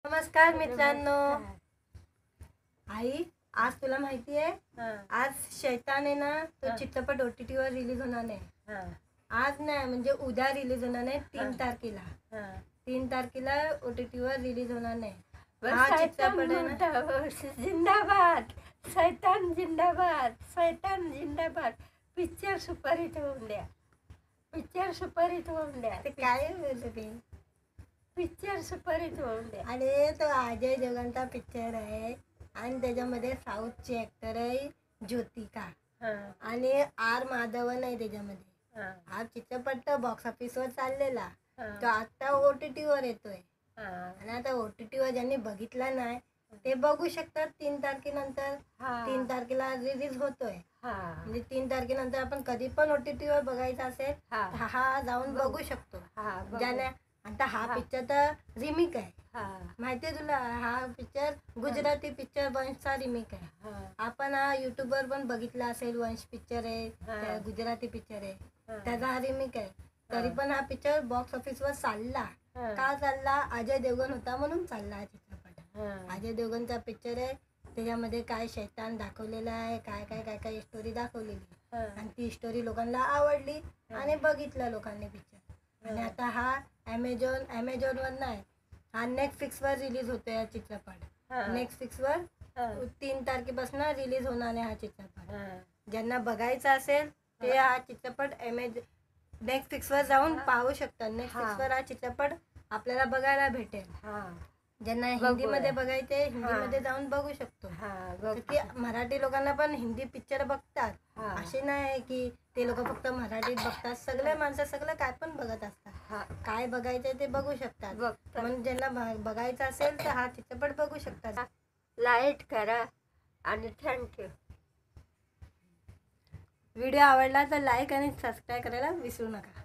नमस्कार मित्रांनो। आई, आज तुला माहिती आहे आज शैतान आहे ना, तो चित्रपट OTT वर रिलीज होणार नाही। आज नाही म्हणजे उद्या रिलीज होणार नाही, 3 तारखेला। 3 तारखेला OTT वर रिलीज होणार नाही। हा चित्रपट आहे ना, जिंदाबाद शैतान, जिंदाबाद शैतान, जिंदाबाद। पिक्चर सुपरहिट होऊन द्या, पिक्चर सुपरहिट होऊन द्या। ते काय बोलते ते? पिक्चर सुपरहिट होऊन द्या। अरे तो अजय देवगणचा पिक्चर आहे आणि त्याच्यामध्ये साऊथची ऍक्टर आहे ज्योतिका आणि आर माधवन आहे त्याच्यामध्ये। हा चित्रपट तर बॉक्स ऑफिस वर चाललेला, तो आता OTT वर येतोय आणि आता OTT वर ज्यांनी बघितला नाही ते बघू शकतात 3 तारखेनंतर। 3 तारखेला रिलीज होतोय, म्हणजे 3 तारखेनंतर आपण कधी पण OTT वर बघायचा असेल तर हा जाऊन बघू शकतो। ज्याने आता हा पिक्चर तर रिमेक आहे, माहितीये तुला? हा पिक्चर गुजराती पिक्चर वंशचा रिमेक आहे। आपण हा YouTube वर पण बघितला असेल, वंश पिक्चर आहे, गुजराती पिक्चर आहे, त्याचा हा रिमेक आहे। तरी पण हा पिक्चर बॉक्स ऑफिस वर चालला। का चालला? अजय देवगण होता म्हणून चालला हा चित्रपट। अजय देवगणचा पिक्चर आहे, त्याच्यामध्ये काय शैतान दाखवलेला आहे, काय काय काय काय स्टोरी दाखवलेली आणि ती स्टोरी लोकांना आवडली आणि बघितलं लोकांनी पिक्चर। आणि आता हा अमेझॉन वर नाही, हा नेटफ्लिक्स वर रिलीज होतोय हा चित्रपट। नेटफ्लिक्स वर 3 तारखेपासून रिलीज होणार आहे हा चित्रपट। ज्यांना बघायचा असेल ते हा चित्रपट नेटफ्लिक्स वर जाऊन पाहू शकतात। नेटफ्लिक्स वर हा चित्रपट आपल्याला बघायला भेटेल। ज्यांना हिंदीमध्ये बघायचे हिंदीमध्ये जाऊन बघू शकतो, की मराठी लोकांना पण हिंदी पिक्चर बघतात। असे नाही की ते लोक फक्त मराठीत बघतात, सगळे माणसं सगळं काय पण बघत असतात। काय बघायचंय ते बघू शकतात, म्हणून ज्यांना बघायचं असेल तर हा चित्रपट बघू शकतात। लाईक करा आणि थँक्यू। व्हिडिओ आवडला तर लाईक आणि सबस्क्राईब करायला विसरू नका।